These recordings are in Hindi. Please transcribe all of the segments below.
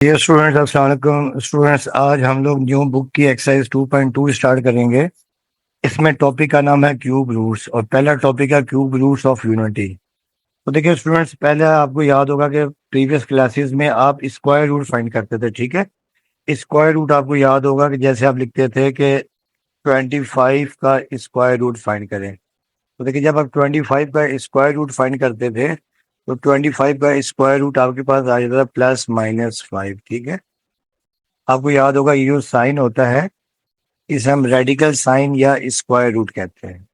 ये स्टूडेंट्स अस्सलाम वालेकुम स्टूडेंट्स। आज हम लोग न्यू बुक की एक्सरसाइज 2.2 स्टार्ट करेंगे। इसमें टॉपिक का नाम है क्यूब रूट्स और पहला टॉपिक है क्यूब रूट्स ऑफ यूनिटी। तो देखिए स्टूडेंट्स, पहले आपको याद होगा कि प्रीवियस क्लासेस में आप स्क्वायर रूट फाइंड करते थे, ठीक है। स्क्वायर रूट आपको याद होगा कि जैसे आप लिखते थे कि 25 का स्क्वायर रूट फाइंड करें। तो देखिए जब आप 25 का स्क्वायर रूट फाइंड करते थे तो 25 का स्क्वायर रूट आपके पास आ जाता था +-5, ठीक है। आपको याद होगा ये जो साइन होता है इसे हम रेडिकल साइन या स्क्वायर रूट कहते हैं।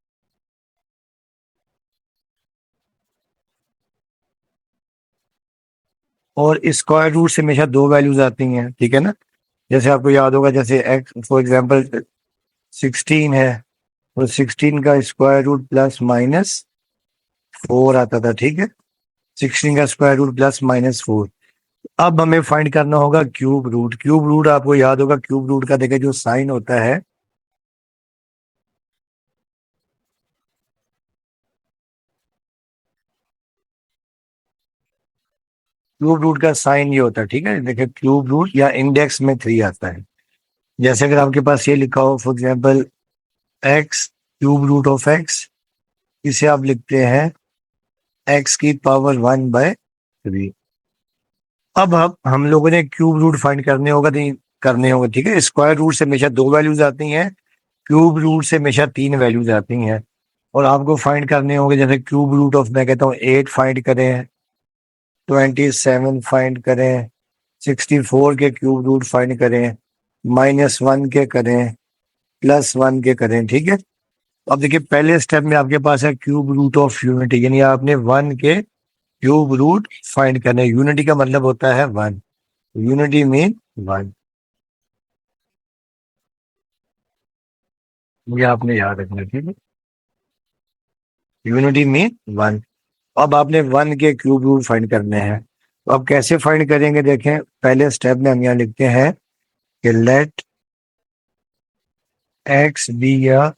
और स्क्वायर रूट से हमेशा दो वैल्यूज आती हैं, ठीक है ना। जैसे आपको याद होगा, जैसे एक्स फॉर एग्जांपल 16 है, तो 16 का स्क्वायर रूट +-4 आता था, ठीक है। 16 का स्क्वायर रूट +-4। अब हमें फाइंड करना होगा क्यूब रूट। क्यूब रूट आपको याद होगा, क्यूब रूट का देखिए जो साइन होता है, क्यूब रूट का साइन ये होता है, ठीक है। देखिए क्यूब रूट या इंडेक्स में 3 आता है। जैसे अगर आपके पास ये लिखा हो for example x cube root of x, इसे आप लिखते हैं x⁻⁴। अब हम लोगों ने क्यूब रूट फाइंड करने होगा, ठीक है। स्क्वायर रूट से हमेशा दो वैल्यूज आती हैं, क्यूब रूट से हमेशा 3 वैल्यूज आती हैं। और आपको फाइंड करने होंगे, जैसे क्यूब रूट ऑफ मैं कहता हूँ 8 फाइंड करें, 27 फाइंड करें, 64 के क्यूब रूट फाइंड करें, -1 के करें, +1 के करें, ठीक है। अब देखिए पहले स्टेप में आपके पास है क्यूब रूट ऑफ यूनिटी, यानी आपने 1 के क्यूब रूट फाइंड करने। यूनिटी का मतलब होता है 1, यूनिटी मीन 1। ये आपने याद रखना, ठीक है। Unity mean 1। अब आपने 1 के क्यूब रूट फाइंड करने हैं। तो अब कैसे फाइंड करेंगे, देखें पहले स्टेप में हम यहाँ लिखते हैं कि let x be a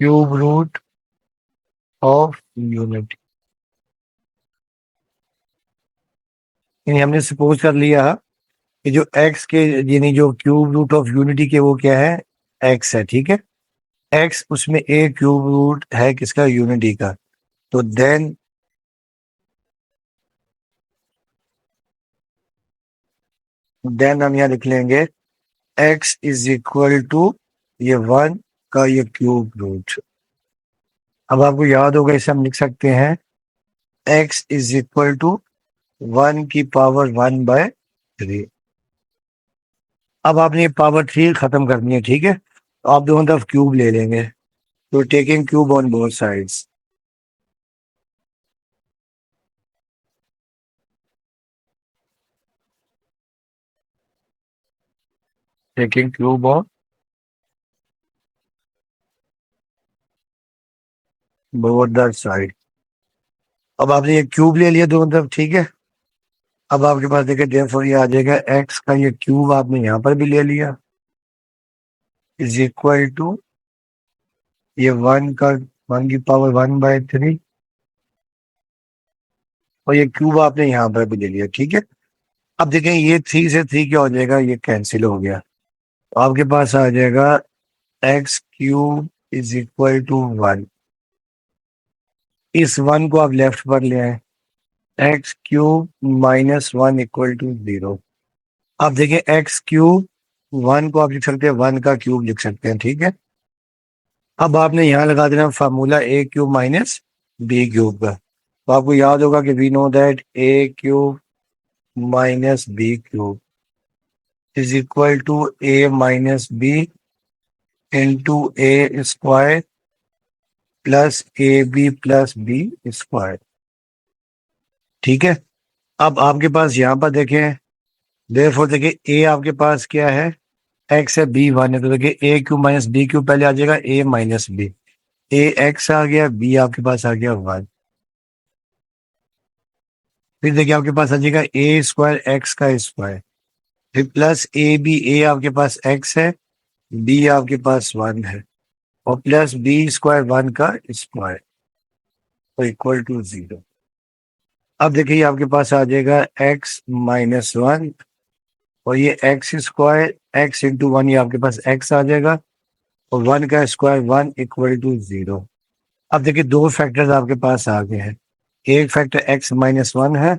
cube root of unity. यानी हमने सपोज कर लिया कि जो एक्स के, यानी जो क्यूब रूट ऑफ यूनिटी के वो क्या है, एक्स है, ठीक है। एक्स उसमें ए क्यूब रूट है किसका, यूनिटी का। तो देन हम यहाँ लिख लेंगे एक्स इज इक्वल टू ये 1 का ये क्यूब रूट। अब आपको याद होगा इसे हम लिख सकते हैं एक्स इज इक्वल टू 1⁻⁴। अब आपने ये पावर 3 खत्म करनी है, ठीक है। तो आप दोनों तरफ क्यूब ले लेंगे, तो taking cube on both sides, taking cube on both the side. अब आपने ये क्यूब ले लिया दोनों तरफ, ठीक है। अब आपके पास देखिए देयरफॉर ये आ जाएगा एक्स का ये क्यूब आपने यहाँ पर भी ले लिया इज इक्वल टू ये 1 की पावर 1/3, और ये क्यूब आपने यहाँ पर भी ले लिया, ठीक है। अब देखें ये 3 से 3 क्या हो जाएगा, ये कैंसिल हो गया। तो आपके पास आ जाएगा x³ इज इक्वल टू 1। इस 1 को आप लेफ्ट पर ले आए, x³ - 1 इक्वल टू 0। अब देखिए x³, 1 को आप लिख सकते हैं 1 का क्यूब लिख सकते हैं, ठीक है। अब आपने यहाँ लगा देना फार्मूला a³ - b³ का। तो आपको याद होगा कि we know that a³ - b³ is equal to a - b into a² +ab + b², ठीक है। अब आपके पास यहाँ पर देखें, देयरफॉर देखिए a आपके पास क्या है, x है, b 1 है, तो देखिए a³ - b³ पहले आ जाएगा a - b। a x आ गया, b आपके पास आ गया 1। फिर देखिए आपके पास आ जाएगा a² x का स्क्वायर, फिर प्लस a आपके पास x है, b आपके पास 1 है, और प्लस b² 1 का स्क्वायर, तो इक्वल टू 0। अब देखिए आपके पास आ जाएगा x माइनस वन, और ये x square x into one, ये आपके पास x आ जाएगा, और वन का square one equal to zero. अब देखिए दो फैक्टर्स आपके पास आ गए हैं, एक फैक्टर x माइनस वन है,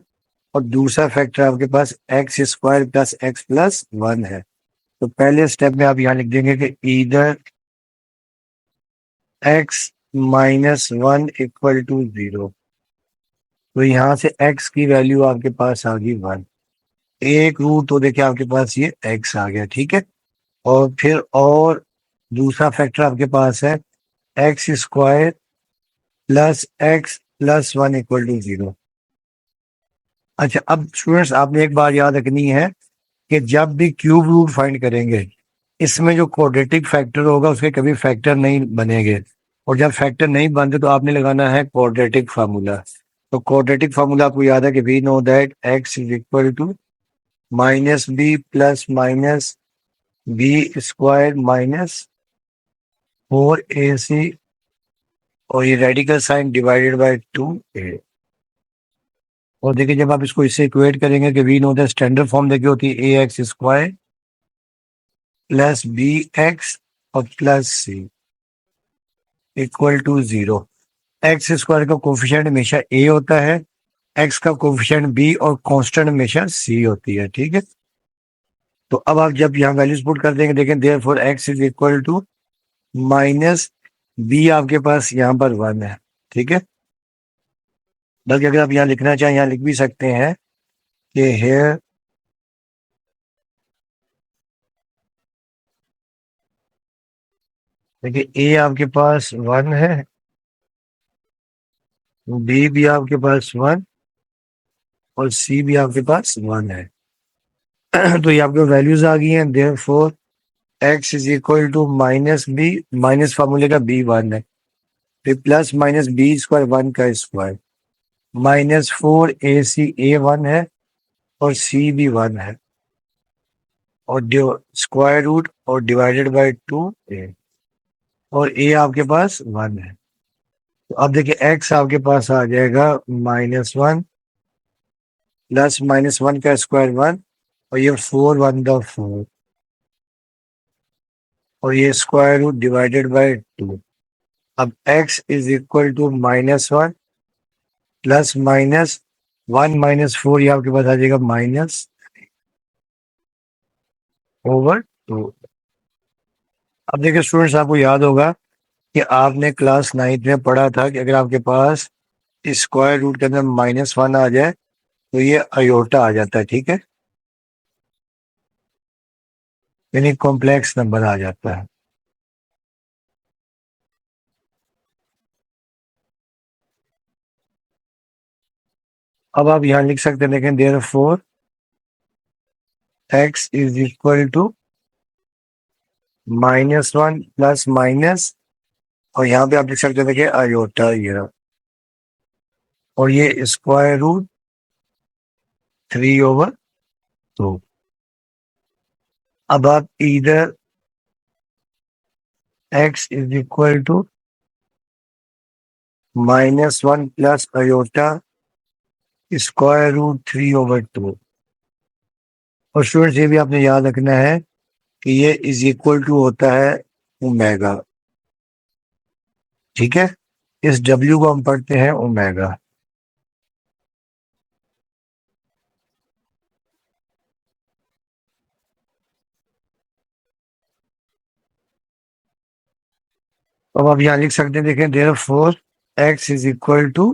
और दूसरा फैक्टर आपके पास x square plus x plus one है। तो पहले स्टेप में आप यहाँ लिख देंगे कि इधर x minus one equal to zero. तो यहाँ से x की वैल्यू आपके पास आ गई वन, एक रूट तो देखिए आपके पास ये x आ गया, ठीक है। और फिर और दूसरा फैक्टर आपके पास है x square plus x plus one equal to zero. अच्छा, अब स्टूडेंट्स आपने एक बार याद रखनी है कि जब भी क्यूब रूट फाइंड करेंगे, इसमें जो क्वाड्रेटिक फैक्टर होगा उसके कभी फैक्टर नहीं बनेंगे, और जब फैक्टर नहीं बनते तो आपने लगाना है क्वाड्रेटिक फार्मूला। तो क्वाड्रेटिक फार्मूला आपको याद है कि we know that x is equal to minus B plus minus B square minus four a c, और ये radical sign divided by two a. और देखिए जब आप इसको इससे इक्वेट करेंगे कि we know the standard form देखिए होती है a x square plus b x और plus c equal to zero. X square का कोफिशिएंट हमेशा ए होता है, एक्स का कोफिशिएंट बी और कांस्टेंट हमेशा सी होती है, ठीक है। तो अब आप जब यहाँ वैल्यूज पुट कर देंगे, देखें therefore x is equal to minus b, आपके पास यहाँ पर वन है, ठीक है। बल्कि अगर आप यहाँ लिखना चाहें यहाँ लिख भी सकते हैं कि हेयर देखिए ए आपके पास वन है, बी भी आपके पास वन, और सी भी आपके पास वन है। तो ये आपके वैल्यूज आ गई हैं, therefore x is equal to minus b, minus फार्मूले का बी वन है, फिर plus minus B square one का square minus four a c, a one है और सी भी वन है, और स्क्वायर रूट और डिवाइडेड बाय टू ए, और ए आपके पास वन है। तो अब देखिए एक्स आपके पास आ जाएगा minus one plus minus one का स्क्वायर वन, और ये फोर वन द फोर, और ये square root divided by two. अब x is equal to minus one plus minus one minus four, ये आपके पास आ जाएगा माइनस ओवर टू। अब देखिए स्टूडेंट्स आपको याद होगा कि आपने क्लास नाइन्थ में पढ़ा था कि अगर आपके पास स्क्वायर रूट के अंदर माइनस वन आ जाए तो ये अयोटा आ जाता है, ठीक है, यानी कॉम्प्लेक्स नंबर आ जाता है। अब आप यहाँ लिख सकते हैं, लेकिन therefore x is equal to minus one plus minus, और यहाँ पे आप लिख सकते हैं देखिए अयोटा ये रहा, और ये square root three over two. अब आप इधर x is equal to minus one plus iota square root three over two, और स्टूडेंट्स ये भी आपने याद रखना है कि ये इज इक्वल टू होता है ओमेगा, ठीक है। इस डब्ल्यू को हम पढ़ते हैं ओमेगा। अब आप यहाँ लिख सकते हैं, देखें therefore x is equal to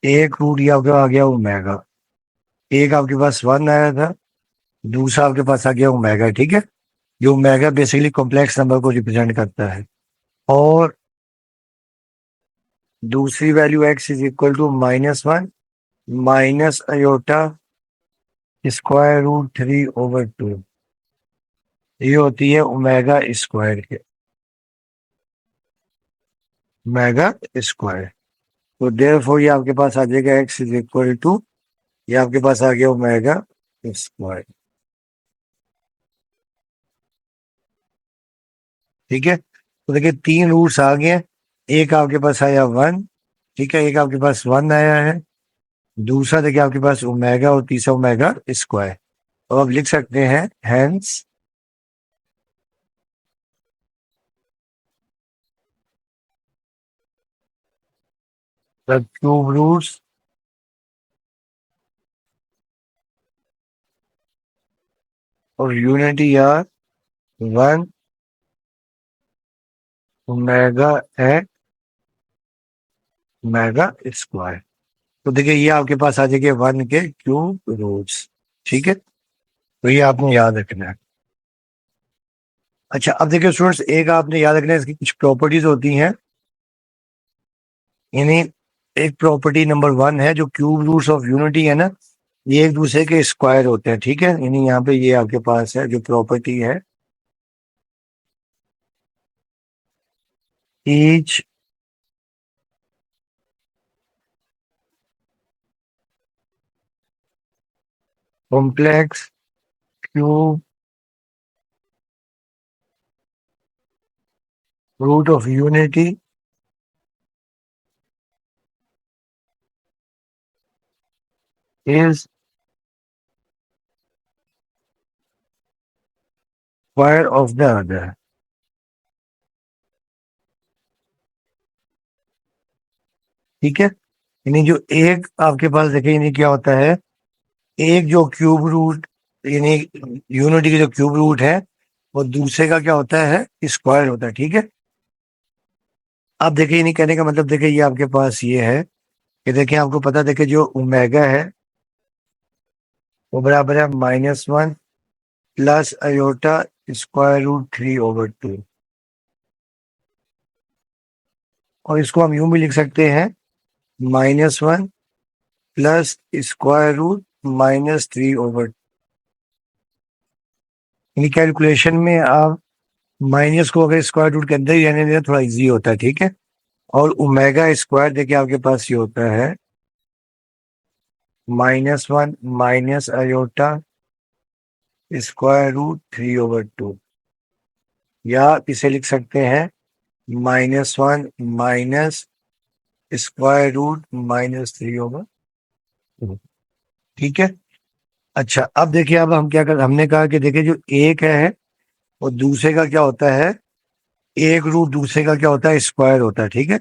एक रूट, ये आपका आ गया ओमेगा, एक आपके पास वन आया था, दूसरा आपके पास आ गया ओमेगा, ठीक है। जो ओमेगा बेसिकली कॉम्प्लेक्स नंबर को रिप्रेजेंट करता है, और दूसरी value x is equal to minus one minus iota square root three over two, ये होती है ओमेगा स्क्वायर के, ओमेगा स्क्वायर। तो देयरफॉर ये आपके पास आ जाएगा एक्स इज इक्वल टू, ये आपके पास आ गया ओमेगा स्क्वायर, ठीक है। तो देखिए तीन रूट्स आ गए, एक आपके पास आया वन, ठीक है, एक आपके पास वन आया है, दूसरा देखिए आपके पास ओमेगा और तीसरा ओमेगा स्क्वायर। तो आप लिख सकते हैं हेंस द क्यूब रूट्स और unity are one omega x omega square. तो देखिए ये आपके पास आ जाएंगे वन के क्यूब रूट्स। ठीक है, तो ये आपने याद रखना है। अच्छा अब देखिए स्टूडेंट्स, एक आपने याद रखना है, इसकी कुछ प्रॉपर्टीज होती हैं। यानी एक प्रॉपर्टी नंबर वन है जो क्यूब रूट्स ऑफ यूनिटी है ना, ये एक दूसरे के स्क्वायर होते हैं। ठीक है, यानी यहाँ पे ये आपके पास है जो प्रॉपर्टी है, each complex cube root of unity is square of the other. ठीक है, यानी जो एक आपके पास देखिए यानी क्या होता है, एक जो क्यूब रूट यानी यूनिटी की जो क्यूब रूट है वो दूसरे का क्या होता है, स्क्वायर होता है। ठीक है, अब देखिए नहीं कहने का मतलब देखिए ये आपके पास ये है कि देखिए आपको पता देखिए जो ओमेगा है वो बराबर है -1 प्लस अयोटा स्क्वायर रूट 3/2। और इसको हम यूं भी लिख सकते हैं -1 प्लस स्क्वायर रूट -3/2। यानी कैलकुलेशन में आप माइनस को अगर स्क्वायर रूट के अंदर ही रहने दें थोड़ा इजी होता है। ठीक है, और ओमेगा स्क्वायर देखिए आपके पास ये होता है -1 माइनस अयोटा स्क्वायर रूट 3/2, या इसे लिख सकते हैं -1 माइनस स्क्वायर रूट -3/2। ठीक है, अच्छा अब देखिए अब हम क्या कर, हमने कहा कि देखिए जो एक है वो दूसरे का क्या होता है, एक रूट दूसरे का क्या होता है, स्क्वायर होता है। ठीक है,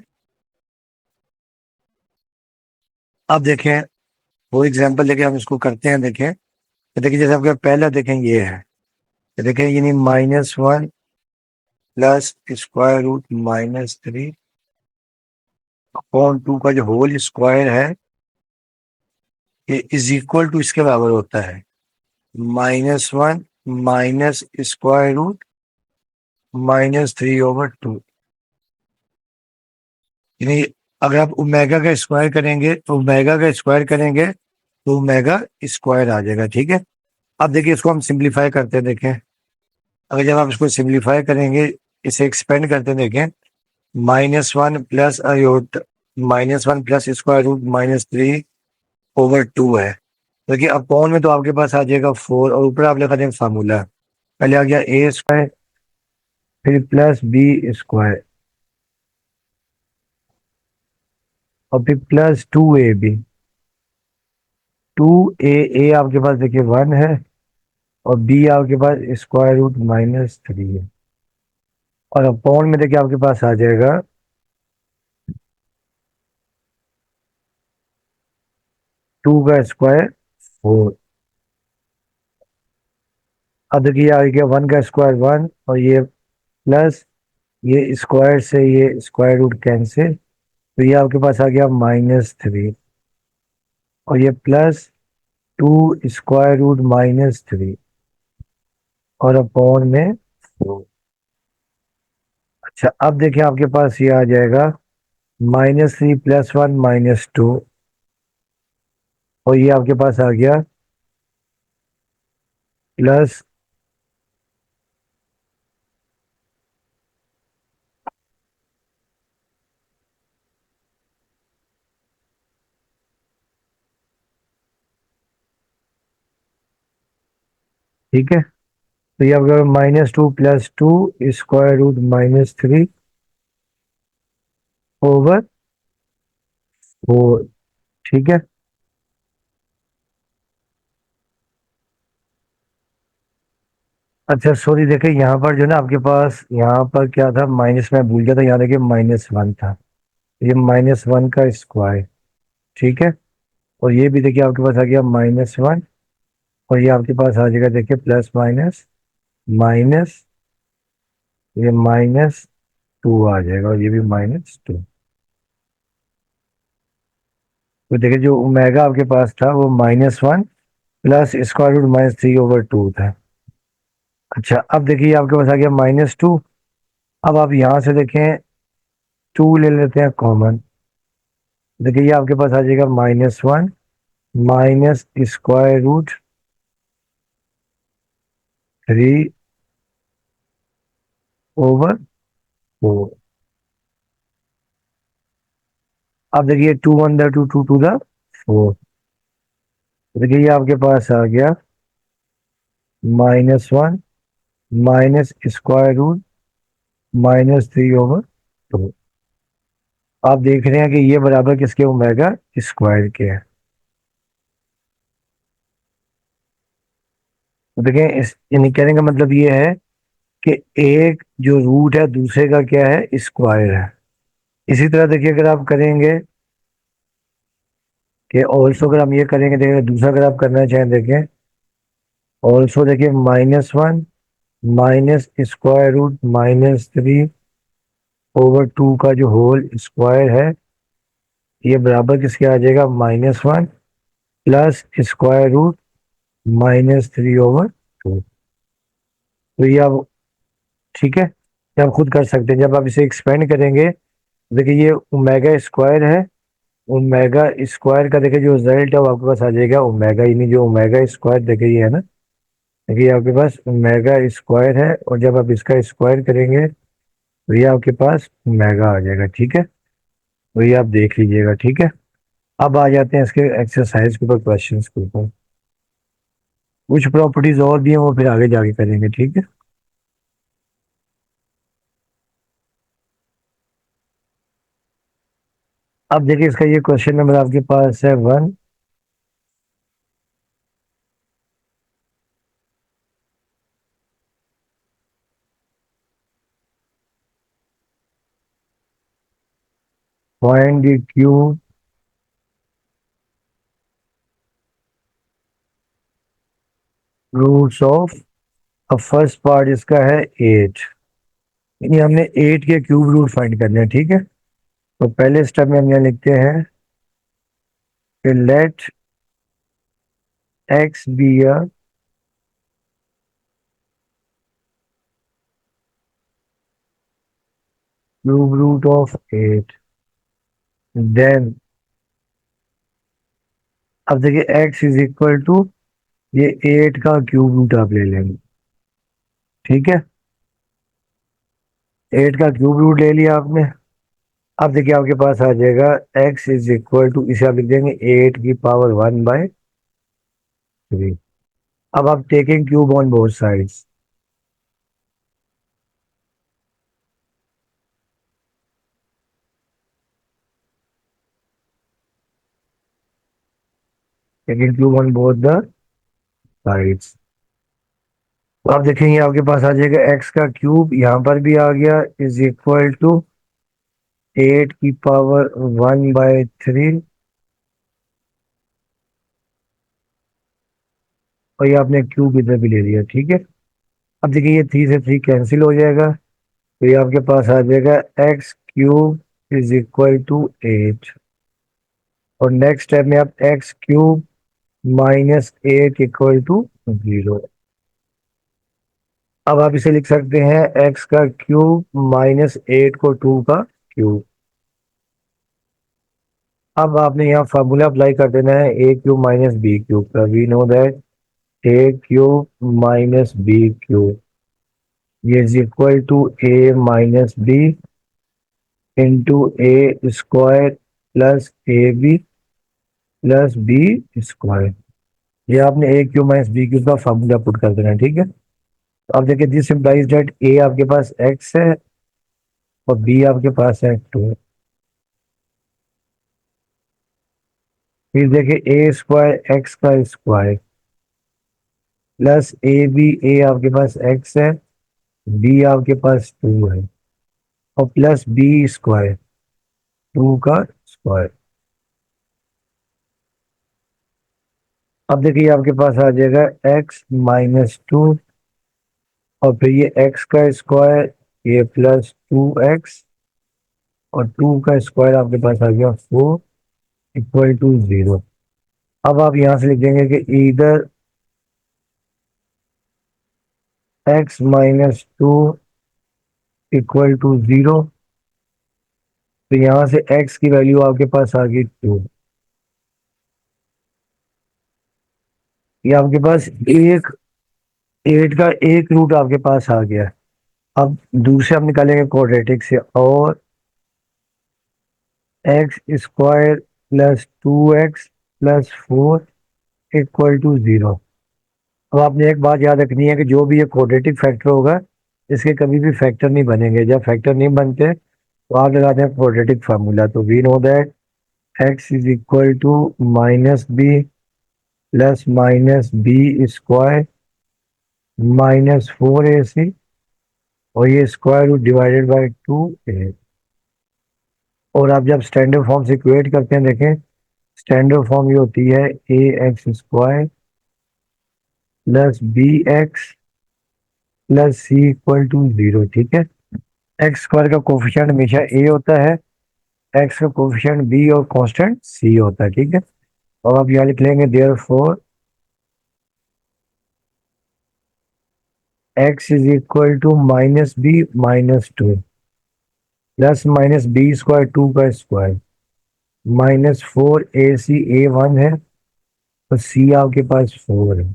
अब देखें वो एग्जांपल लेके हम इसको करते हैं। देखें तो देखिए जैसे आपका पहला देखें ये है, तो देखें यानी -1 प्लस स्क्वायर रूट -3/2 का जो होल स्क्वायर है ये इज इक्वल टू इसके बराबर होता है -1 माइनस स्क्वायर रूट -3/2। यानी अगर आप ओमेगा का स्क्वायर करेंगे तो ओमेगा का स्क्वायर करेंगे तो ओमेगा स्क्वायर आ जाएगा। ठीक है, अब देखिए इसको हम सिंप्लीफाई करते हैं। देखें अगर जब आप इसको सिंप्लीफाई करेंगे, इसे एक्सपेंड करते हैं, देखें -1 प्लस अयोट -1 प्लस स्क्वायर रूट -3/2 है। देखिए अपॉन में तो आपके पास आ जाएगा 4 और ऊपर आप लिखा दें फार्मूला, पहले आ गया ए स्क्वायर फिर प्लस बी स्क्वायर और फिर प्लस 2ab। 2a आपके पास देखिए 1 है और बी आपके पास स्क्वायर रूट -3 है, और अपॉन में देखिए आपके पास आ जाएगा 2 का स्क्वायर 4। अब देखिए आ गया 1 का स्क्वायर 1 और ये प्लस ये स्क्वायर से ये स्क्वायर रूट कैंसिल, तो ये आपके पास आ गया -3 और ये प्लस 2 स्क्वायर रूट -3 और अपॉन में 4। अच्छा अब देखिए आपके पास ये आ जाएगा -3 +1 -2 और ये आपके पास आ गया प्लस, ठीक है, तो ये आपका -2 + 2 स्क्वायर रूट -3 ओवर 4। ठीक है, अच्छा सॉरी, देखिए यहाँ पर जो ना आपके पास यहाँ पर क्या था, माइनस में भूल गया था, यहाँ देखिए -1 था। ये -1 का स्क्वायर, ठीक है। और ये भी देखिए आपके पास आ गया -1, और ये आपके पास आ जाएगा देखिए प्लस माइनस माइनस, ये -2 आ जाएगा, और ये भी -2। तो देखिए जो ओमेगा आपके पास था वो -1 प्लस स्क्वायर रूट -3/2 था। अच्छा अब देखिए आपके पास आ गया -2। अब आप यहाँ से देखें 2 ले लेते हैं कॉमन। देखिए ये आपके पास आ जाएगा -1 माइनस स्क्वायर रूट 3/4। अब देखिए 2 1 द 2 2 टू द 4। देखिए ये आपके पास आ गया -1 माइनस स्क्वायर रूट -3/2। आप देख रहे हैं कि ये बराबर किसके, ओमेगा स्क्वायर के है। तो देखें इस यानी कहने का मतलब ये है कि एक जो रूट है दूसरे का क्या है, स्क्वायर है। इसी तरह देखिए अगर आप करेंगे कि ऑल्सो, अगर हम ये करेंगे देखिए दूसरा अगर आप करना चाहें देखें ऑल्सो, देखिए -1 माइनस स्क्वायर रूट -3/2 का जो होल स्क्वायर है, ये बराबर किसके आ जाएगा, -1 प्लस स्क्वायर रूट -3/2। तो ये आप, ठीक है, ये आप खुद कर सकते हैं। जब आप इसे एक्सपेंड करेंगे, देखिए ये ओमेगा स्क्वायर है, ओमेगा स्क्वायर का देखिए जो रिजल्ट है वो आपके पास आ जाएगा ओमेगा, यानी जो ओमेगा स्क्वायर देखिए ये है ना, देखिए आपके पास ओमेगा स्क्वायर है, और जब आप इसका स्क्वायर करेंगे तो ये आपके पास ओमेगा आ जाएगा, ठीक है। तो ये आप देख लीजिएगा, ठीक है। अब आ जाते हैं इसके एक्सरसाइज के ऊपर, क्वेश्चंस के ऊपर। कुछ प्रॉपर्टीज और भी हैं, वो फिर आगे जाके करेंगे, ठीक है। अब देखिए इसका ये क्वेश्चन नंबर आपके पास है 1। Find the cube roots of, अब फर्स्ट पार्ट इसका है 8, यानी हमने 8 के क्यूब रूट फाइंड करने हैं, ठीक है। तो पहले स्टेप में हम यहाँ लिखते हैं कि let x be a cube root of 8, then अब देखिए x इज इक्वल टू ये 8 का क्यूब रूट आप ले लेंगे, ठीक है। 8 का क्यूब रूट ले लिया आपने। अब देखिए आपके पास आ जाएगा x इज इक्वल टू, इसे आप लिख देंगे 8 की पावर 1/3। अब आप taking cube on both sides, taking cube on both the sides. तो आप देखेंगे आपके पास आ जाएगा x का क्यूब, यहाँ पर भी आ गया, इज इक्वल टू 8 की पावर 1/3। और ये आपने क्यूब इधर भी ले लिया, ठीक है। अब देखिए ये 3 से 3 कैंसिल हो जाएगा, तो ये आपके पास आ जाएगा x³ इज इक्वल टू 8। और नेक्स्ट स्टेप में आप x³ -8 इक्वल टू 0। अब आप इसे लिख सकते हैं x का क्यूब -8 को 2 का क्यूब। अब आपने यहाँ फार्मूला अप्लाई कर देना है a³ -b³ का। We know that a³ -b³ ये is equal to a-b into a² plus ab plus b²। ये आपने a³ - b³ का फार्मूला पुट कर देना है, ठीक है। तो अब देखिए दिस इम्प्लाइज डेट a आपके पास x है और b आपके पास है 2। फिर देखिए a² x का स्क्वायर प्लस ए बी, ए आपके पास एक्स है, बी आपके पास 2 है, और प्लस बी स्क्वायर, 2 का स्क्वायर। अब देखिए आपके पास आ जाएगा x-2, और फिर ये x का स्क्वायर, ये प्लस 2x, और 2 का स्क्वायर आपके पास आ गया 4 इक्वल टू 0। अब आप यहां से लिख देंगे कि इधर x-2 इक्वल टू 0। तो यहां से x की वैल्यू आपके पास आ गई 2। ये आपके पास एक 8 का एक रूट आपके पास आ गया। अब दूसरे हम निकालेंगे क्वाड्रेटिक से, और x square plus 2x plus 4 equal to 0। अब आपने एक बात याद रखनी है कि जो भी ये क्वाड्रेटिक फैक्टर होगा, इसके कभी भी फैक्टर नहीं बनेंगे। जब फैक्टर नहीं बनते तो आप लगाते हैं क्वाड्रेटिक फार्मूला। तो we know that x is equal to minus B plus minus B square minus 4ac, और ये square root divided by 2a। और आप जब स्टैंडर्ड फॉर्म से इक्वेट करते हैं, देखें स्टैंडर्ड फॉर्म ये होती है a x square plus b x plus c equal to 0। ठीक है, एक्स स्क्वायर का कोफिशिएंट हमेशा ए होता है, एक्स का कोफिशिएंट बी और कांस्टेंट सी होता है। ठीक है, और आप यहाँ लिख लेंगे therefore x is equal to minus b minus 2 plus minus B square 2 का स्क्वायर माइनस 4ac, ए 1 है और सी आपके पास 4 है,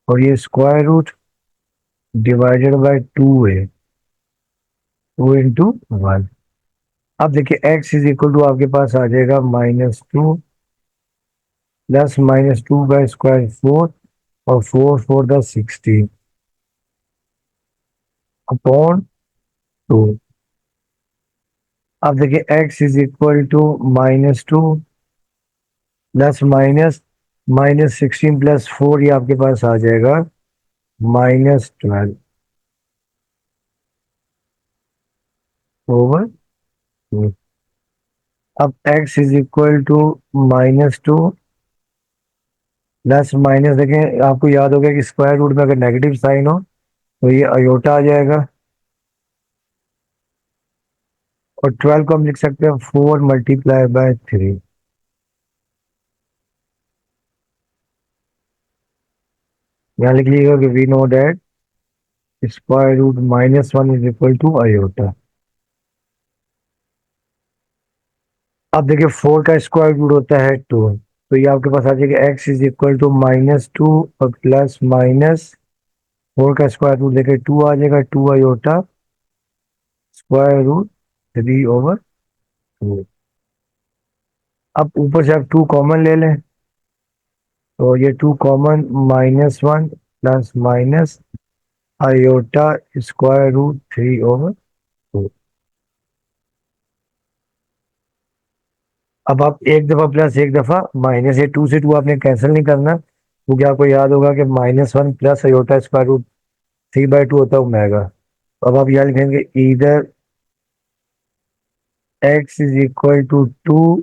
और ये square root divided by 2a, 2 into 1। अब देखिए x इज इक्वल टू आपके पास आ जाएगा -2 प्लस -2 का स्क्वायर 4, और 4 4 द 16 अपॉन 2। अब देखिए x is equal to -2 plus -16 plus 4, ये आपके पास आ जाएगा -12 ओवर 2। अब x is equal to -2 plus minus, देखें आपको याद होगा कि स्क्वायर रूट में अगर नेगेटिव साइन हो तो ये अयोटा आ जाएगा, और 12 को हम लिख सकते हैं 4 मल्टीप्लाई बाय 3। यहाँ लिख लीजिएगा कि we know that square root -1 is equal to iota. अब देखिए 4 का स्क्वायर रूट होता है 2, तो ये आपके पास आ जाएगा x इज इक्वल टू -2 और प्लस माइनस 4 का स्क्वायर रूट देखिए 2 आ जाएगा, 2 अयोटा स्क्वायर रूट 3/2। अब ऊपर से आप 2 कॉमन ले लें, तो ये 2 common -1 plus minus iota square root 3/2। अब आप एक दफा प्लस एक दफा माइनस, ये 2 से 2 आपने कैंसिल नहीं करना, क्योंकि आपको याद होगा कि -1 प्लस आयोटा स्क्वायर रूट 3/2 होता है ओमेगा। तो अब आप यहाँ लिखेंगे इधर x is equal to 2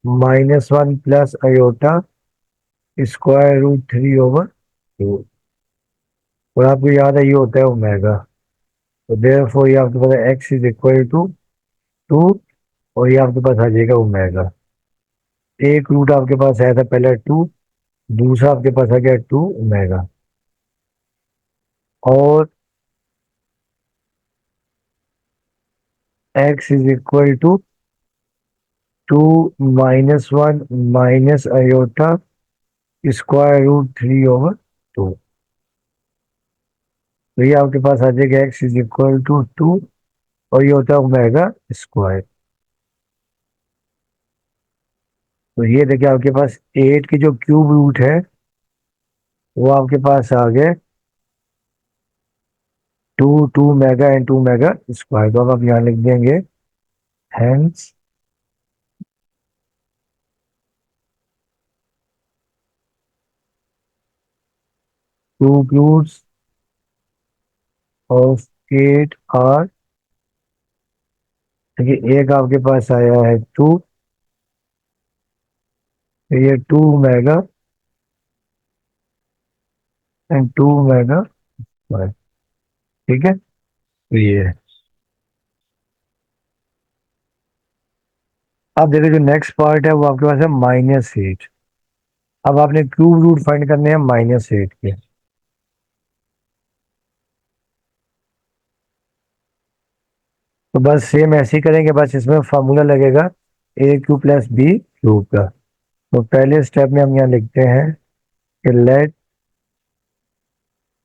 -1 plus iota square root 3/2, और आपको याद है ये होता है ओमेगा। तो देयरफॉर ये आपके पास x इज इक्वल टू 2, और ये आपके पास आ जाएगा ओमेगा। एक रूट आपके पास आया था पहला 2, दूसरा आपके पास आ गया 2 ओमेगा, और x is equal to 2 -1 minus iota square root 3/2। तो ये आपके पास आ जाएगा x इज इक्वल टू 2, और ये होता है ओमेगा स्क्वायर। तो ये देखिए आपके पास 8 की जो क्यूब रूट है वो आपके पास आ गए 2 मेगा एंड 2 मेगा स्क्वायर। तो अब आप यहाँ लिख देंगे hence cube roots of 8 are, देखिए एक आपके पास आया है 2, ये 2 मेगा एंड 2 मेगा, ठीक है, तो ये है। अब देखिए जो नेक्स्ट पार्ट है वो आपके पास है -8। अब आपने क्यूब रूट फाइंड करने हैं -8 के। तो बस सेम ऐसे ही करेंगे, बस इसमें फार्मूला लगेगा ए क्यू प्लस बी क्यूब का। तो पहले स्टेप में हम यहाँ लिखते हैं कि let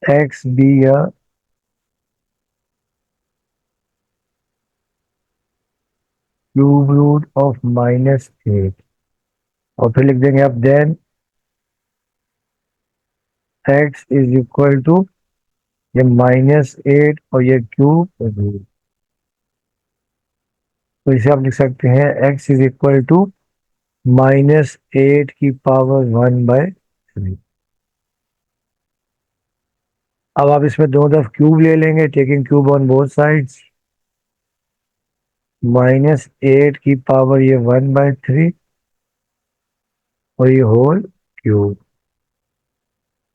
x be a cube root of -8, और फिर लिख देंगे अब then x is equal to ये -8 और ये क्यूब रूट। तो इसे आप लिख सकते हैं एक्स इज इक्वल टू -8 की पावर 1/3। अब आप इसमें दोनों तरफ क्यूब ले लेंगे, taking cube on both sides. -8 की पावर ये 1/3 और ये होल क्यूब।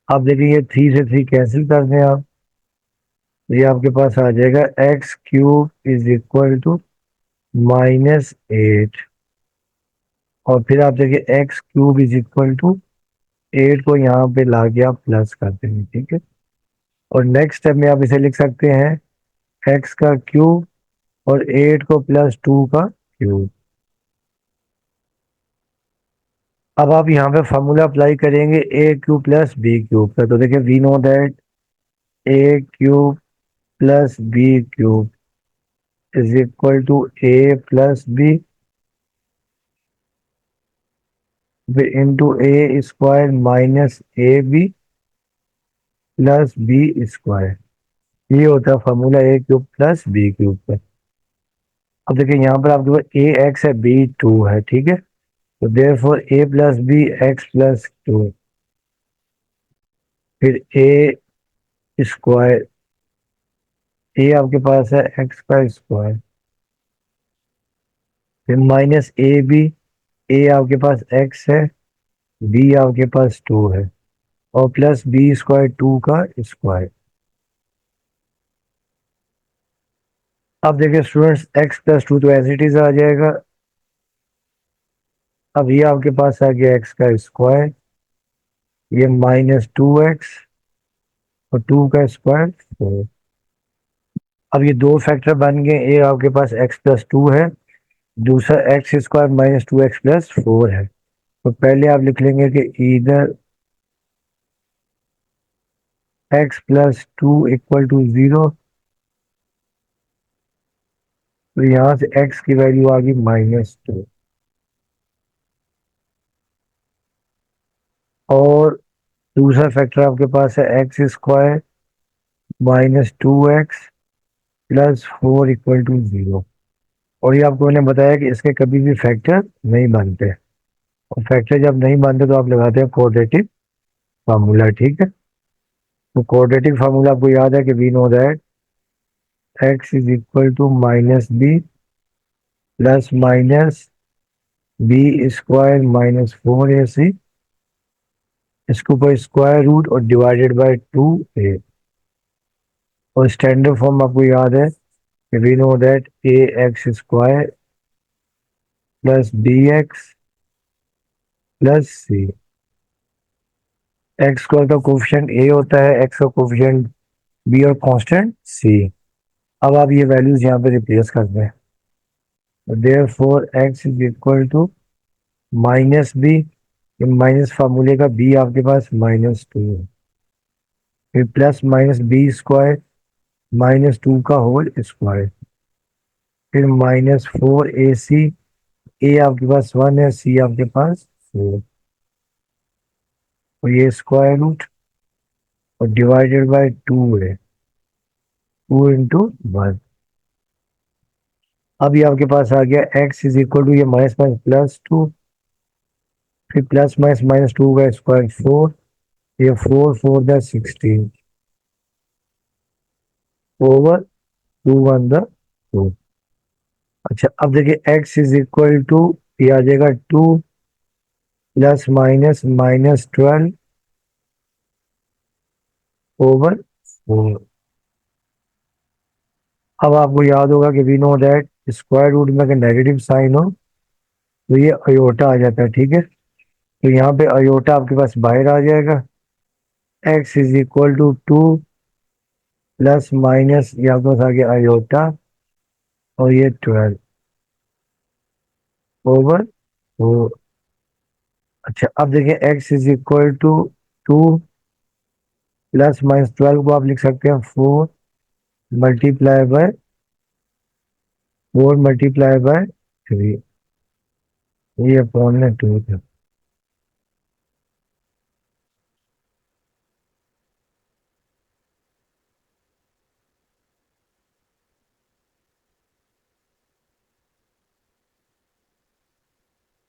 अब देखिए ये 3 से 3 कैंसिल कर दें आप, तो ये आपके पास आ जाएगा x cube is equal to -8, और फिर आप देखिए x cube is equal to 8 को यहाँ पे ला के आप प्लस कर देंगे, ठीक है। और नेक्स्ट स्टेप में आप इसे लिख सकते हैं एक्स का क्यूब और 8 को +2 का क्यूब। अब आप यहाँ पे फॉर्मूला अप्लाई करेंगे a cube plus b cube का। तो देखिए we know that a cube plus b cube is equal to a plus b into a square minus a b plus b square. ये होता है formula a cube plus b cube का। अब देखिए यहाँ पर आपके पास ए एक्स है, बी 2 है, ठीक है। तो देयरफॉर ए प्लस बी एक्स प्लस 2, फिर ए स्क्वायर, ए आपके पास है एक्स का स्क्वायर, फिर माइनस ए बी, ए आपके पास एक्स है, बी आपके पास 2 है, और प्लस बी स्क्वायर 2 का स्क्वायर। अब देखिए स्टूडेंट्स एक्स प्लस 2 तो एज इट इज आ जाएगा। अब ये आपके पास आ गया एक्स का स्क्वायर, ये -2x और 2 का स्क्वायर 4। अब ये दो फैक्टर बन गए, एक आपके पास x प्लस 2 है, दूसरा एक्स स्क्वायर -2x प्लस 4 है। तो पहले आप लिख लेंगे कि इधर x प्लस 2 इक्वल टू 0, तो यहाँ से x की वैल्यू आ गई -2, और दूसरा फैक्टर आपके पास है x square -2x plus 4 equal to 0। और ये आपको मैंने बताया कि इसके कभी भी फैक्टर नहीं बनते, और फैक्टर जब नहीं बनते तो आप लगाते हैं क्वाड्रेटिक फार्मूला, ठीक है। तो क्वाड्रेटिक फार्मूला आपको याद है कि we know that x is equal to -b plus minus B square -4ac, इसको ऊपर स्क्वायर रूट और डिवाइडेड बाय 2a। और स्टैंडर्ड फॉर्म आपको याद है कि we know that a x square plus b x plus c. X square का कोफिशिएंट ए होता है, एक्स का कोफिशिएंट बी और कांस्टेंट सी। अब आप ये वैल्यूज यहाँ पे रिप्लेस कर दें, therefore x is equal to -b, minus फार्मूले का b आपके पास -2 है, फिर प्लस माइनस बी स्क्वायर -2 का होल स्क्वायर, फिर -4ac, ए आपके पास 1 है, सी आपके पास 4, और ये स्क्वायर रूट और डिवाइडेड बाय 2 है, 2 इंटू 1। अब ये आपके पास आ गया x इज इक्वल टू ये -++2, फिर प्लस माइनस -2 का स्क्वायर 4, ये 4 4 16 ओवर 2 1 2। अच्छा अब देखिए x इज इक्वल टू, ये आ जाएगा 2 ± -12 ओवर 4। अब आपको याद होगा कि we know that square root में अगर नेगेटिव साइन हो तो ये अयोटा आ जाता है, ठीक है। तो यहाँ पे अयोटा आपके पास बाहर आ जाएगा। x इज इक्वल टू 2 ± ये आपके पास आ गया अयोटा, और ये 12 ओवर 4। अच्छा अब देखिए x इज इक्वल टू 2 ± 12 को आप लिख सकते हैं 4 × 3, ये अपॉन में 2 था।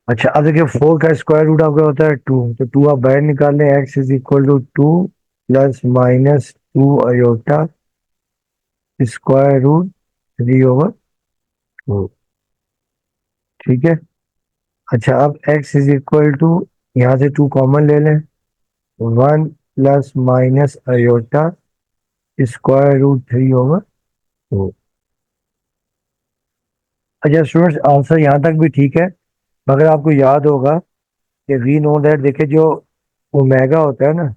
अच्छा अब देखिए 4 का स्क्वायर रूट आपका होता है 2, तो 2 आप बाहर निकाल लें। x is equal to 2 ± 2 iota square root 3/4, ठीक है। अच्छा अब x इज इक्वल टू, यहाँ से 2 कॉमन ले लें, 1 ± स्क्वायर रूट 3/4। अच्छा स्टूडेंट्स, आंसर यहाँ तक भी ठीक है, मगर आपको याद होगा कि वी नो दैट, देखिए जो ओमेगा होता है ना,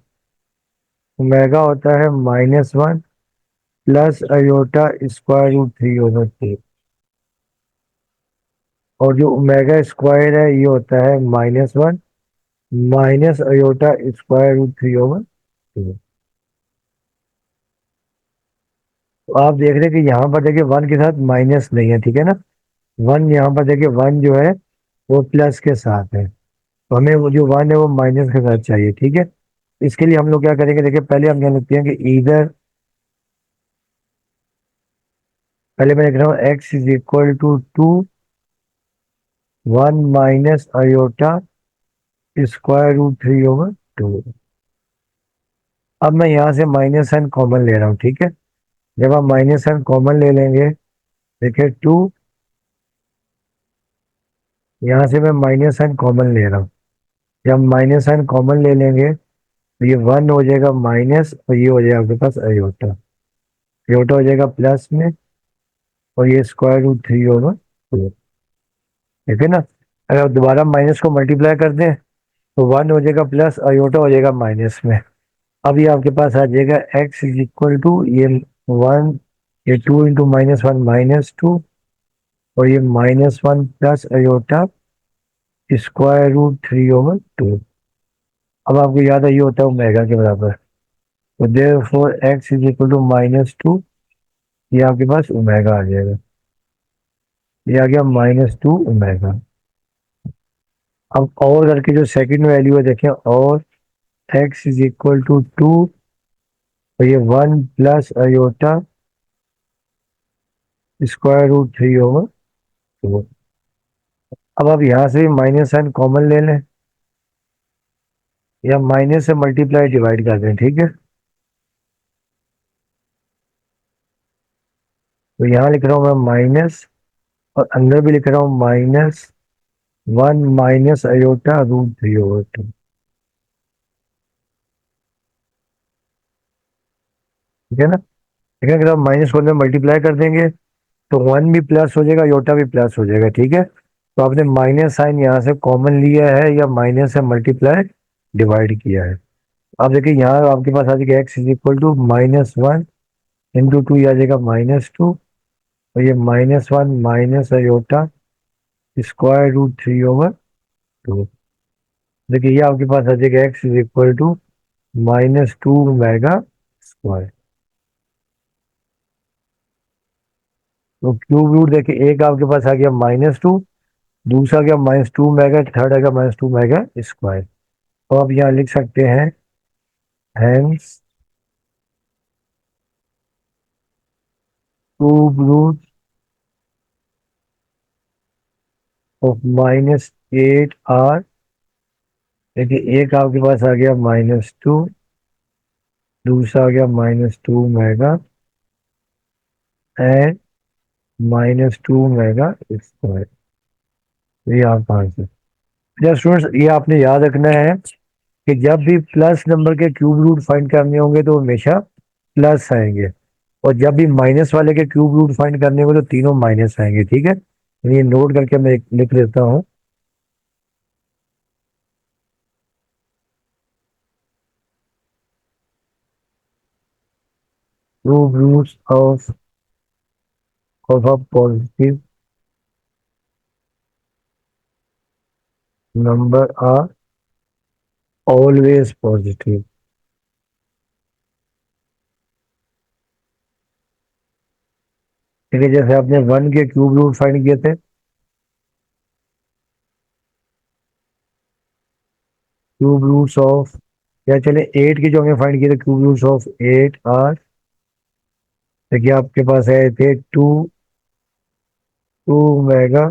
ओमेगा होता है -1 अयोटा स्क्वायर रूट 3/4, और जो ओमेगा स्क्वायर है ये होता है -1 अयोटा स्क्वायर रूट 3/2। तो आप देख रहे हैं कि यहाँ पर देखिए 1 के साथ माइनस नहीं है, ठीक है ना। 1 यहाँ पर देखिए 1 जो है वो प्लस के साथ है, तो हमें वो जो 1 है वो माइनस के साथ चाहिए, ठीक है। इसके लिए हम लोग क्या करेंगे, देखिए पहले हम क्या लिखते हैं कि इधर, पहले मैं लिख रहा हूँ x is equal to 1 - iota square root 3/2। अब मैं यहाँ से माइनस साइन कॉमन ले रहा हूँ, ठीक है। जब आप माइनस साइन कॉमन ले लेंगे, देखिए 2, यहाँ से मैं माइनस साइन कॉमन ले रहा हूँ। जब माइनस साइन कॉमन ले लेंगे तो ये 1 हो जाएगा माइनस, और ये हो जाएगा आपके पास अयोटा, अयोटा हो जाएगा प्लस में, और ये स्क्वायर रूट 3/2, ठीक है ना। अगर आप दोबारा माइनस को मल्टीप्लाई कर दें तो 1 हो जाएगा प्लस, अयोटा हो जाएगा माइनस में। अब ये आपके पास आ जाएगा x इज इक्वल टू, ये 1, ये 2 इंटू -1 -2, और ये -1 प्लस अयोटा स्क्वायर रूट 3/2। अब आपको याद है ये होता है ओमेगा के बराबर, तो therefore x is equal to -2, ये आपके पास ओमेगा आ जाएगा, ये आ गया -2 ओमेगा। अब और करके जो सेकंड वैल्यू है देखें, और x इज इक्वल टू 2, और ये 1 प्लस अयोटा स्क्वायर रूट 3/2। अब आप यहाँ से माइनस साइन कॉमन ले लें, या माइनस से मल्टीप्लाई डिवाइड कर दें, ठीक है। तो यहाँ लिख रहा हूँ मैं माइनस, और अंदर भी लिख रहा हूँ -1 अयोटा रूट 3/2, ठीक है ना। ठीक है, अगर आप माइनस को अंदर मल्टीप्लाई कर देंगे तो 1 भी प्लस हो जाएगा, अयोटा भी प्लस हो जाएगा, ठीक है। तो आपने माइनस साइन यहाँ से कॉमन लिया है, या माइनस से मल्टीप्लाई डिवाइड किया है। अब देखिए यहाँ आपके पास आ जाएगा x is equal to -1 into 2, आ जाएगा -2, और ये -1 अयोटा स्क्वायर रूट 3/2। देखिए ये आपके पास आ जाएगा x is equal to -2 omega square. तो क्यूब रूट देखिए एक आपके पास आ गया -2, दूसरा गया -2 मेगा, थर्ड आ गया -2 मेगा स्क्वायर। तो आप यहाँ लिख सकते हैं hence cube root of -8 are. देखिए एक आपके पास आ गया -2, दूसरा आ गया -2 मेगा एंड -2 मेगा स्क्वायर। ये आपका आंसर। अच्छा स्टूडेंट्स, ये आपने याद रखना है कि जब भी प्लस नंबर के क्यूब रूट फाइंड करने होंगे तो हमेशा प्लस आएंगे, और जब भी माइनस वाले के क्यूब रूट फाइंड करने होंगे तो तीनों माइनस आएंगे। ठीक है, ये नोट करके मैं लिख लेता हूँ। Cube roots of a positive number are always positive. ठीक है, जैसे आपने 1 के क्यूब रूट फाइंड किए थे, क्यूब रूट्स ऑफ, या चले 8 के जो हमने फाइंड किए थे क्यूब रूट्स ऑफ 8 आर, देखिए आपके पास आए थे 2 मेगा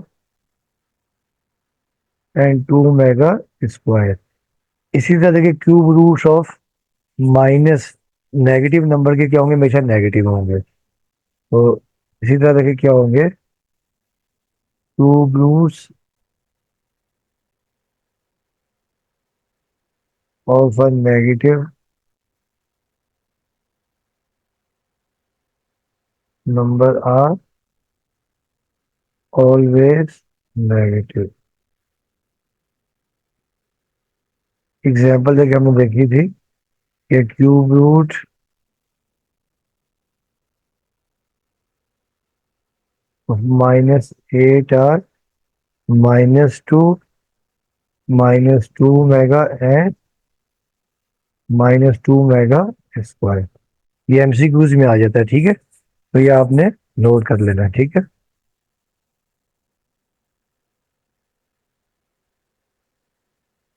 एंड 2 मेगा स्क्वायर। इसी तरह देखिए cube roots of minus negative number के क्या होंगे, हमेशा नेगेटिव होंगे। तो इसी तरह देखिए क्या होंगे, cube roots of a negative number are always negative. Example देखिए हमने देखी थी कि cube root of -8 are -2 -2 omega and -2 omega square. ये एमसीक्यूज में आ जाता है। ठीक है, तो ये आपने नोट कर लेना है। ठीक है,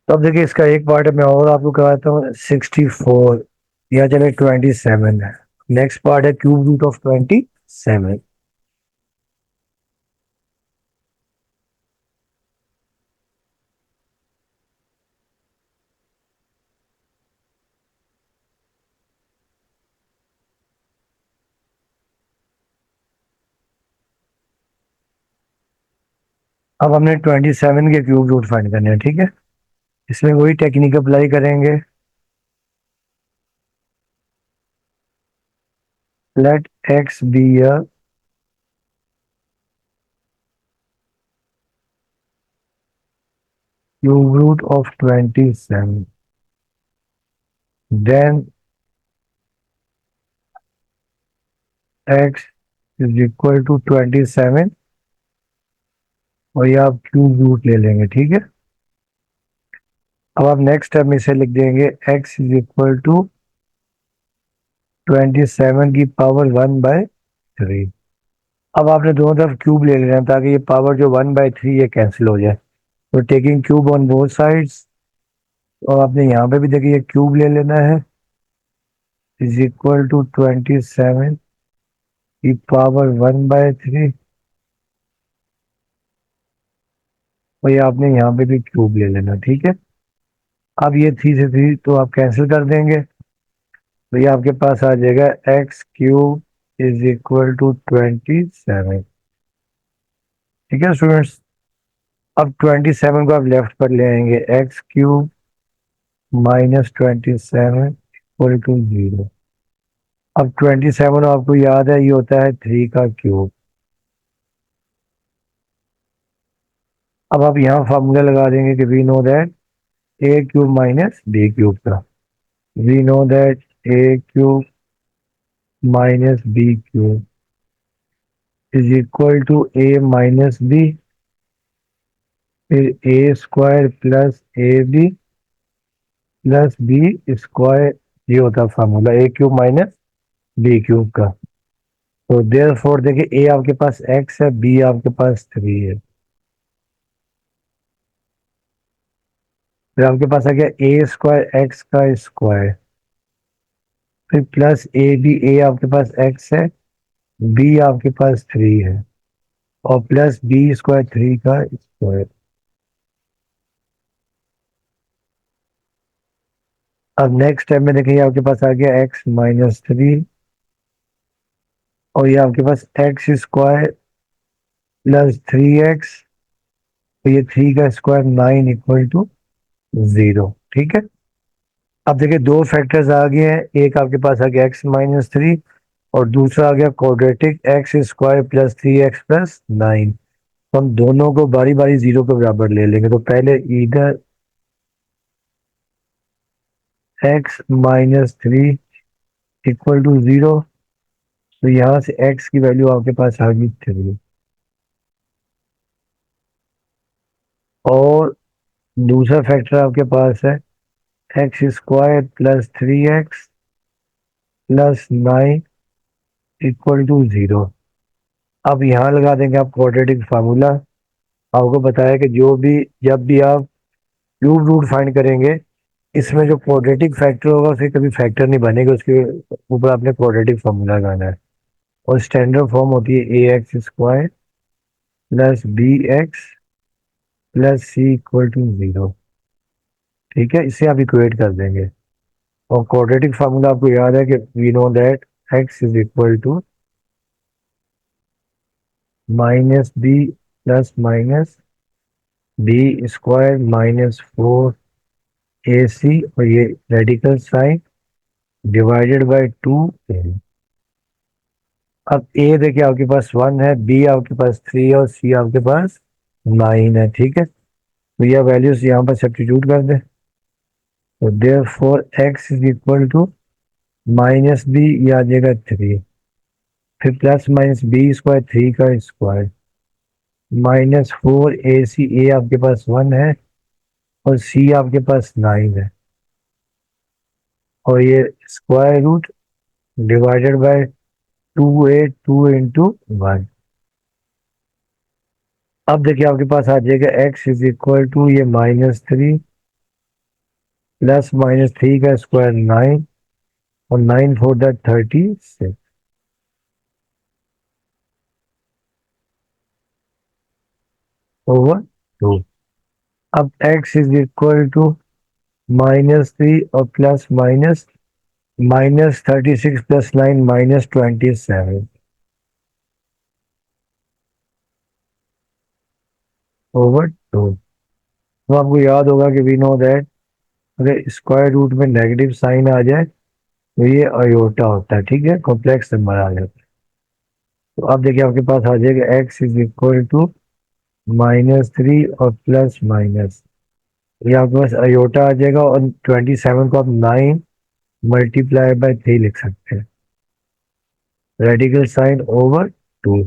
तब देखिए इसका एक पार्ट मैं और आपको कराता हूँ, 64 या चले 27 है। नेक्स्ट पार्ट है क्यूब रूट ऑफ 27। अब हमने 27 के क्यूब रूट फाइंड करने हैं। ठीक है, इसमें वही टेक्निक अप्लाई करेंगे। Let x be a cube root of 27, then x is equal to 27, और ये आप क्यूब रूट ले लेंगे। ठीक है, अब आप नेक्स्ट स्टेप में इसे लिख देंगे एक्स इज इक्वल टू 27 की पावर 1/3। अब आपने दोनों तरफ क्यूब ले लेना है ताकि ये पावर जो 1/3 ये कैंसिल हो जाए। तो taking cube on both sides, और आपने यहाँ पे भी देखिए क्यूब ले लेना है, इज इक्वल टू 27 की पावर 1/3, और ये आपने यहाँ पे भी क्यूब ले लेना। ठीक है, अब ये 3 से 3 तो आप कैंसिल कर देंगे, तो ये आपके पास आ जाएगा x³ इज इक्वल टू 27। ठीक है स्टूडेंट्स, अब 27 को आप लेफ्ट पर ले आएंगे, x³ -27 इक्वल टू 0। अब 27 आपको याद है ये होता है 3 का क्यूब। अब आप यहाँ फार्मूला लगा देंगे कि we know that a³ minus b³ का, we know that a³ -b³ is equal to a minus b, फिर a² plus ab plus b²। ये होता है फार्मूला a³ माइनस b³ का। तो देयर फोर देखिए a आपके पास x है, b आपके पास 3 है, फिर आपके पास आ गया a² x का स्क्वायर, फिर प्लस ए बी, a आपके पास x है, b आपके पास 3 है, और प्लस b² 3 का स्क्वायर। अब नेक्स्ट स्टेप में देखिए आपके पास आ गया x-3 और ये आपके पास x² प्लस 3x, तो ये 3 का स्क्वायर 9 इक्वल टू 0। ठीक है, अब देखिए दो फैक्टर्स आ गए हैं, एक आपके पास आ गया x-3 और दूसरा आ गया quadratic x² plus 3x plus 9। तो हम दोनों को बारी बारी 0 के बराबर ले लेंगे। तो पहले इधर x-3 इक्वल टू 0, तो यहाँ से x की वैल्यू आपके पास आ गई 3 और दूसरा फैक्टर आपके पास है x² plus 3x plus 9 equal to 0। अब यहाँ लगा देंगे आप क्वाड्रेटिक फार्मूला। आपको बताया कि जब भी आप क्यूब रूट फाइंड करेंगे, इसमें जो क्वाड्रेटिक फैक्टर होगा उसके कभी फैक्टर नहीं बनेगा, उसके ऊपर आपने क्वाड्रेटिक फार्मूला लगाना है। और स्टैंडर्ड फॉर्म होती है ax² plus bx plus c equal to 0। ठीक है, इसे आप इक्वेट कर देंगे। और क्वाड्रेटिक फार्मूला आपको याद है कि we know that x is equal to minus B plus minus B square minus 4ac और ये radical sign divided by 2a। अब a देखिए आपके पास 1 है, b आपके पास 3 है और c आपके पास 9 है। ठीक है, तो यह वैल्यूज यहाँ पर सब्स्टिट्यूट कर दें। तो therefore x is equal to minus B, ये आ जाएगा 3, फिर प्लस माइनस बी स्क्वायर 3 का स्क्वायर माइनस 4ac, ए आपके पास 1 है और c आपके पास 9 है और ये square root divided by 2a, 2 into 1। अब देखिए आपके पास आ जाएगा x इज इक्वल टू ये -3 प्लस -3 का स्क्वायर 9 और 9 4 दैट 36 ओवर 2। अब x इज इक्वल टू -3 और प्लस माइनस -36 प्लस 9 -27 ओवर 2। तो आपको याद होगा कि वी नो दैट अगर स्क्वायर रूट में नेगेटिव साइन आ जाए तो ये अयोटा होता है। ठीक है, कॉम्प्लेक्स नंबर आ जाता है। तो अब देखिए आपके पास आ जाएगा x इज इक्वल टू -3 और प्लस माइनस, ये आपके पास अयोटा आ जाएगा और 27 को आप 9 मल्टीप्लाई बाय 3 लिख सकते हैं, रेडिकल साइन ओवर 2।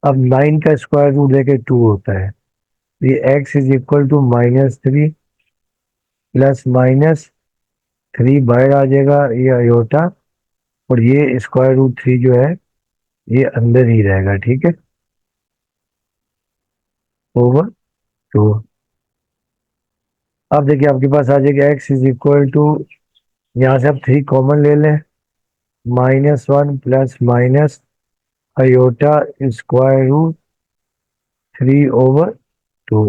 अब 9 का स्क्वायर रूट लेके 2 होता है, तो ये x is equal to -3 plus minus 3 बाहर आ जाएगा, ये अयोटा और ये स्क्वायर रूट 3 जो है ये अंदर ही रहेगा। ठीक है, ओवर 2। अब देखिए आपके पास आ जाएगा x इज इक्वल टू, यहाँ से आप 3 कॉमन ले लें, -1 plus minus iota square root 3 over 2।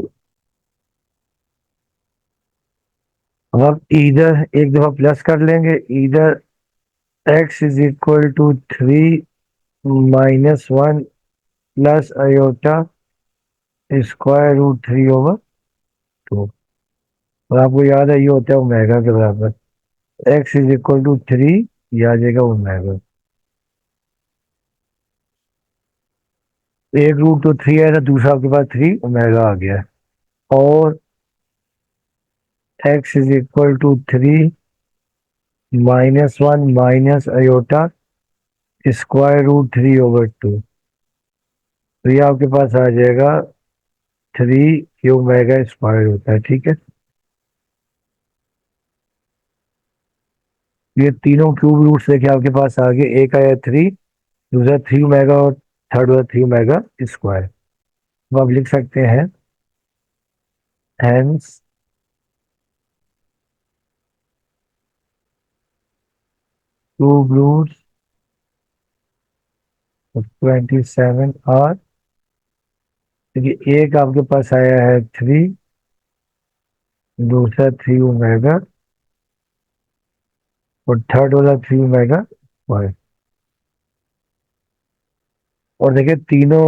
अब आप इधर एक दफा प्लस कर लेंगे, इधर x is equal to 3 -1 plus iota square root 3 over 2। और आपको याद है ये होता है ओमेगा के बराबर, x इज इक्वल टू 3, ये आ जाएगा ओमेगा। एक रूट तो 3 है, तो दूसरा आपके पास 3 ओमेगा आ गया। और x is equal to 3 -1 minus iota square root 3 over 2, तो ये आपके पास आ जाएगा 3, ये ओमेगा स्क्वायर होता है। ठीक है, ये तीनों क्यूब रूट्स देखिए आपके पास आ गए, एक आया 3, दूसरा 3 ओमेगा और थर्ड वाला 3 ओमेगा स्क्वायर। तो आप लिख सकते हैं हेंस क्यूब रूट्स 27 आर, देखिए एक आपके पास आया है 3, दूसरा 3 ओमेगा और थर्ड वाला 3 मेगा 5। और देखिए तीनों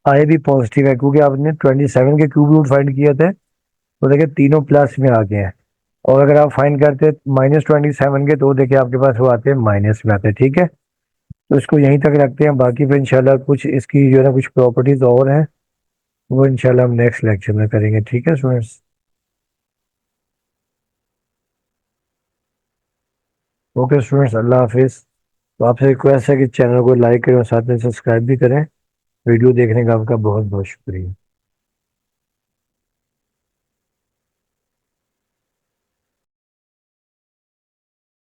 आए भी पॉजिटिव है, क्योंकि आपने 27 के क्यूब रूट फाइंड किए थे, तो देखिए तीनों प्लस में आ गए हैं। और अगर आप फाइंड करते -27 के, तो देखिए आपके पास वो आते हैं माइनस में आते हैं। ठीक है, तो इसको यहीं तक रखते हैं, बाकी फिर इंशाल्लाह कुछ इसकी जो है ना कुछ प्रॉपर्टीज और हैं, वो इंशाल्लाह हम नेक्स्ट लेक्चर में करेंगे। ठीक है स्टूडेंट्स, ओके स्टूडेंट्स, अल्लाह हाफिज। तो आपसे रिक्वेस्ट है कि चैनल को लाइक करें और साथ में सब्सक्राइब भी करें। वीडियो देखने का आपका बहुत बहुत शुक्रिया।